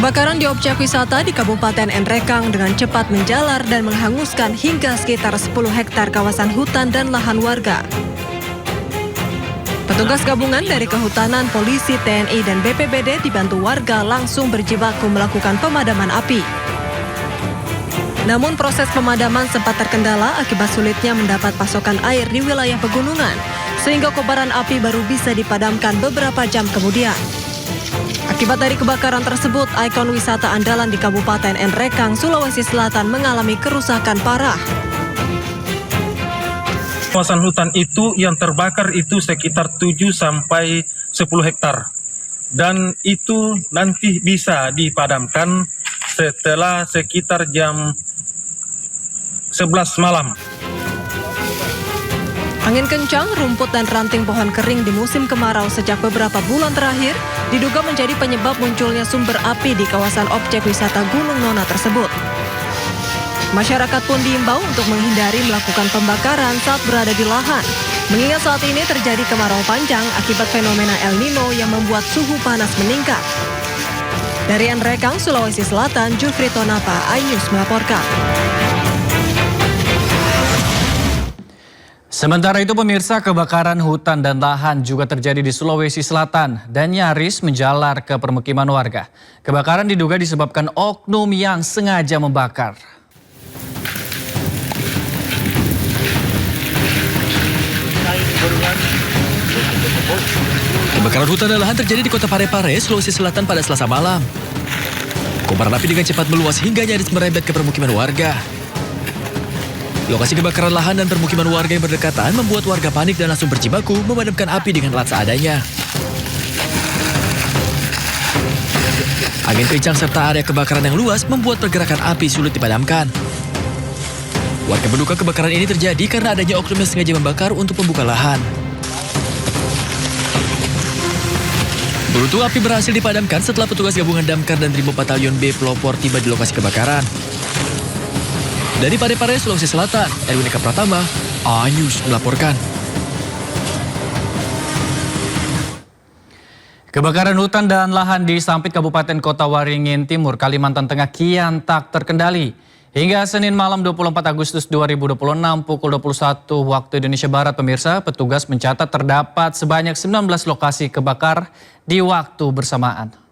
Kebakaran di objek wisata di Kabupaten Nrekang dengan cepat menjalar dan menghanguskan hingga sekitar 10 hektar kawasan hutan dan lahan warga. Petugas gabungan dari Kehutanan, Polisi, TNI, dan BPBD dibantu warga langsung berjibaku melakukan pemadaman api. Namun proses pemadaman sempat terkendala akibat sulitnya mendapat pasokan air di wilayah pegunungan, sehingga kobaran api baru bisa dipadamkan beberapa jam kemudian. Akibat dari kebakaran tersebut, ikon wisata andalan di Kabupaten Nrekang, Sulawesi Selatan mengalami kerusakan parah. Kawasan hutan itu yang terbakar itu sekitar 7 sampai 10 hektar. Dan itu nanti bisa dipadamkan setelah sekitar jam 11 malam. Angin kencang, rumput dan ranting pohon kering di musim kemarau sejak beberapa bulan terakhir diduga menjadi penyebab munculnya sumber api di kawasan objek wisata Gunung Nona tersebut. Masyarakat pun diimbau untuk menghindari melakukan pembakaran saat berada di lahan, mengingat saat ini terjadi kemarau panjang akibat fenomena El Nino yang membuat suhu panas meningkat. Dari Nrekang, Sulawesi Selatan, Jufri Tonapa, iNews melaporkan. Sementara itu pemirsa, kebakaran hutan dan lahan juga terjadi di Sulawesi Selatan dan nyaris menjalar ke permukiman warga. Kebakaran diduga disebabkan oknum yang sengaja membakar. Kebakaran hutan dan lahan terjadi di Kota Parepare, Sulawesi Selatan pada Selasa malam. Kobaran api dengan cepat meluas hingga nyaris merembet ke permukiman warga. Lokasi kebakaran lahan dan permukiman warga yang berdekatan membuat warga panik dan langsung berjibaku memadamkan api dengan alat seadanya. Angin kencang serta area kebakaran yang luas membuat pergerakan api sulit dipadamkan. Warga menduga kebakaran ini terjadi karena adanya oknum yang sengaja membakar untuk membuka lahan. Beruntung api berhasil dipadamkan setelah petugas gabungan Damkar dan Brimob Batalion B pelopor tiba di lokasi kebakaran. Dari Parepare, Sulawesi Selatan, Erwin Eka Pratama, iNews melaporkan. Kebakaran hutan dan lahan di Sampit, Kabupaten Kota Waringin Timur, Kalimantan Tengah kian tak terkendali. Hingga Senin malam 24 Agustus 2026 pukul 21 waktu Indonesia Barat, pemirsa, petugas mencatat terdapat sebanyak 19 lokasi kebakar di waktu bersamaan.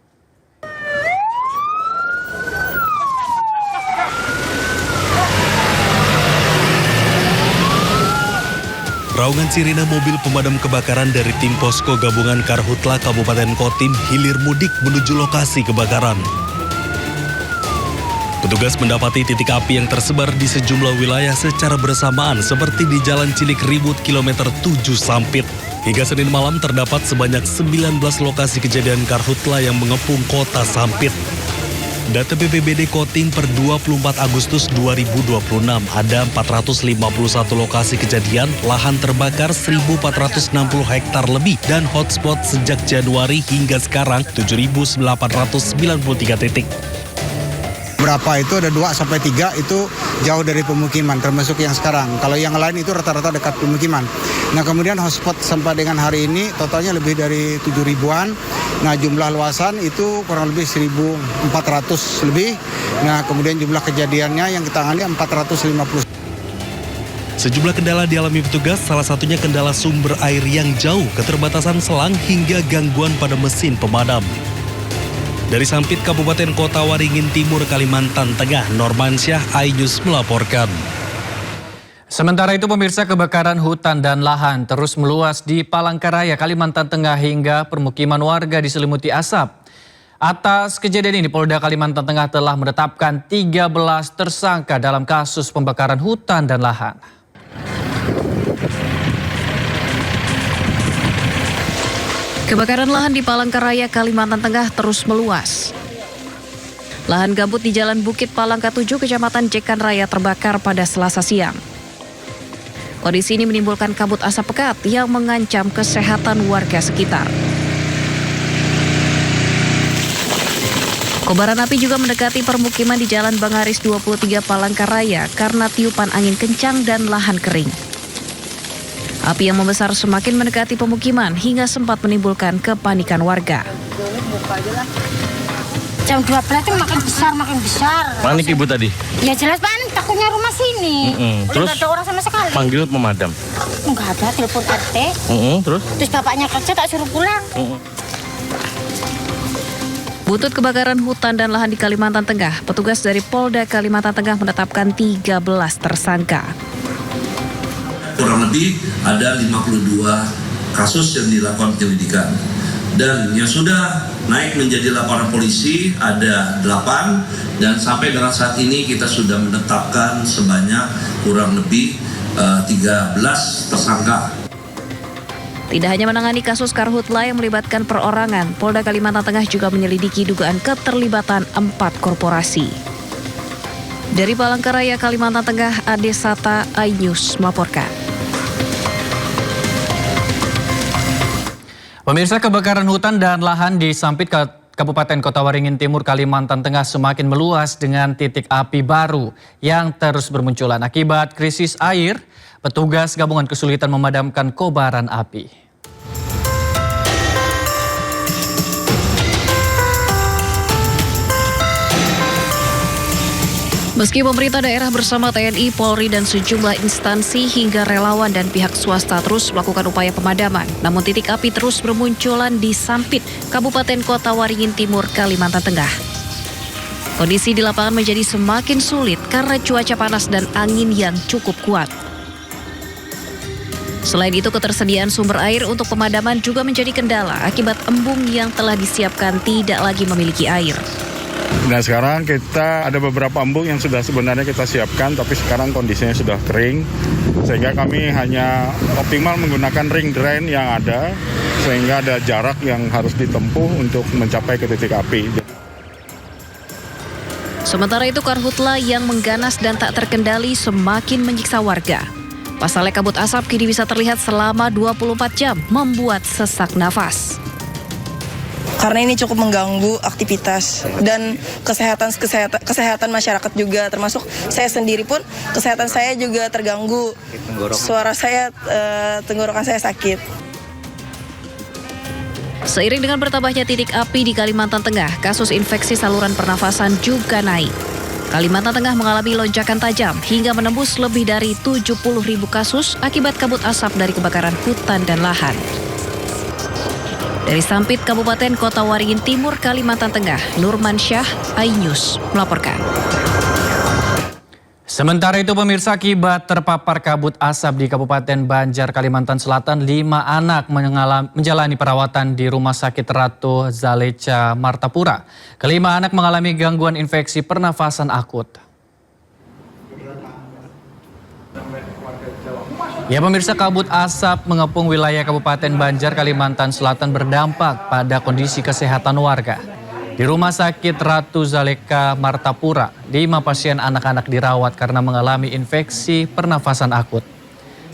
Raungan sirine mobil pemadam kebakaran dari tim Posko Gabungan Karhutla Kabupaten Kotim hilir mudik menuju lokasi kebakaran. Petugas mendapati titik api yang tersebar di sejumlah wilayah secara bersamaan seperti di Jalan Cilik Ribut kilometer 7 Sampit. Hingga Senin malam terdapat sebanyak 19 lokasi kejadian Karhutla yang mengepung kota Sampit. Data BPBD Kotim per 24 Agustus 2026 ada 451 lokasi kejadian, lahan terbakar 1.460 hektar lebih, dan hotspot sejak Januari hingga sekarang 7.893 titik. Berapa itu ada 2 sampai 3 itu jauh dari pemukiman termasuk yang sekarang. Kalau yang lain itu rata-rata dekat pemukiman. Nah kemudian hotspot sampai dengan hari ini totalnya lebih dari 7.000-an. Nah jumlah luasan itu kurang lebih 1.400 lebih. Nah kemudian jumlah kejadiannya yang ditangani 450. Sejumlah kendala dialami petugas, salah satunya kendala sumber air yang jauh, keterbatasan selang hingga gangguan pada mesin pemadam. Dari Sampit, Kabupaten Kota Waringin Timur, Kalimantan Tengah, Normansyah, iNews melaporkan. Sementara itu pemirsa, kebakaran hutan dan lahan terus meluas di Palangkaraya, Kalimantan Tengah hingga permukiman warga diselimuti asap. Atas kejadian ini, Polda Kalimantan Tengah telah menetapkan 13 tersangka dalam kasus pembakaran hutan dan lahan. Kebakaran lahan di Palangkaraya, Kalimantan Tengah terus meluas. Lahan gambut di Jalan Bukit Palangka 7, Kecamatan Jekan Raya terbakar pada Selasa siang. Kondisi ini menimbulkan kabut asap pekat yang mengancam kesehatan warga sekitar. Kobaran api juga mendekati permukiman di Jalan Bangaris 23 Palangkaraya karena tiupan angin kencang dan lahan kering. Api yang membesar semakin mendekati pemukiman hingga sempat menimbulkan kepanikan warga. Jam 12 itu makin besar. Panik ibu tadi? Ya jelas panik, takutnya rumah sini. Terus nggak ada orang sama sekali. panggil pemadam? Nggak ada, telepon RT. Terus bapaknya kerja tak suruh pulang. Buntut kebakaran hutan dan lahan di Kalimantan Tengah, petugas dari Polda Kalimantan Tengah menetapkan 13 tersangka. Kurang lebih ada 52 kasus yang dilakukan penyelidikan. Dan yang sudah naik menjadi laporan polisi ada 8, dan sampai dengan saat ini kita sudah menetapkan sebanyak kurang lebih 13 tersangka. Tidak hanya menangani kasus karhutla yang melibatkan perorangan, Polda Kalimantan Tengah juga menyelidiki dugaan keterlibatan 4 korporasi. Dari Palangkaraya, Kalimantan Tengah, Ade Sata, iNews melaporkan. Pemirsa, kebakaran hutan dan lahan di Sampit, Kabupaten Kota Waringin Timur, Kalimantan Tengah semakin meluas dengan titik api baru yang terus bermunculan. Akibat krisis air, petugas gabungan kesulitan memadamkan kobaran api. Meski pemerintah daerah bersama TNI, Polri, dan sejumlah instansi hingga relawan dan pihak swasta terus melakukan upaya pemadaman, namun titik api terus bermunculan di Sampit, Kabupaten Kota Waringin Timur, Kalimantan Tengah. Kondisi di lapangan menjadi semakin sulit karena cuaca panas dan angin yang cukup kuat. Selain itu, ketersediaan sumber air untuk pemadaman juga menjadi kendala akibat embung yang telah disiapkan tidak lagi memiliki air. Nah, sekarang kita ada beberapa embung yang sudah sebenarnya kita siapkan, tapi sekarang kondisinya sudah kering, sehingga kami hanya optimal menggunakan ring drain yang ada, sehingga ada jarak yang harus ditempuh untuk mencapai ke titik api. Sementara itu, karhutla yang mengganas dan tak terkendali semakin menyiksa warga. Pasalnya kabut asap kini bisa terlihat selama 24 jam, membuat sesak nafas. Karena ini cukup mengganggu aktivitas dan kesehatan masyarakat juga, termasuk saya sendiri pun kesehatan saya juga terganggu. Suara saya, tenggorokan saya sakit. Seiring dengan bertambahnya titik api di Kalimantan Tengah, kasus infeksi saluran pernafasan juga naik. Kalimantan Tengah mengalami lonjakan tajam hingga menembus lebih dari 70.000 kasus akibat kabut asap dari kebakaran hutan dan lahan. Dari Sampit, Kabupaten Kota Waringin Timur, Kalimantan Tengah, Nurman Syah, iNews melaporkan. Sementara itu, pemirsa, akibat terpapar kabut asap di Kabupaten Banjar, Kalimantan Selatan, 5 anak menjalani perawatan di Rumah Sakit Ratu Zaleca, Martapura. Kelima anak mengalami gangguan infeksi pernafasan akut. Ya pemirsa, kabut asap mengepung wilayah Kabupaten Banjar, Kalimantan Selatan berdampak pada kondisi kesehatan warga. Di Rumah Sakit Ratu Zaleca, Martapura, 5 pasien anak-anak dirawat karena mengalami infeksi pernafasan akut.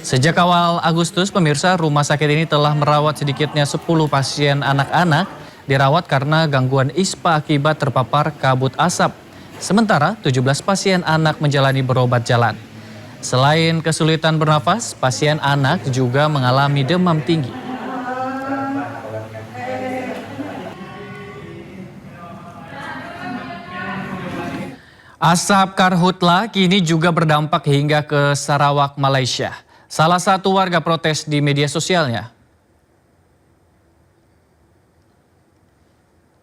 Sejak awal Agustus, pemirsa, rumah sakit ini telah merawat sedikitnya 10 pasien anak-anak dirawat karena gangguan ispa akibat terpapar kabut asap. Sementara 17 pasien anak menjalani berobat jalan. Selain kesulitan bernafas, pasien anak juga mengalami demam tinggi. Asap karhutla kini juga berdampak hingga ke Sarawak, Malaysia. Salah satu warga protes di media sosialnya.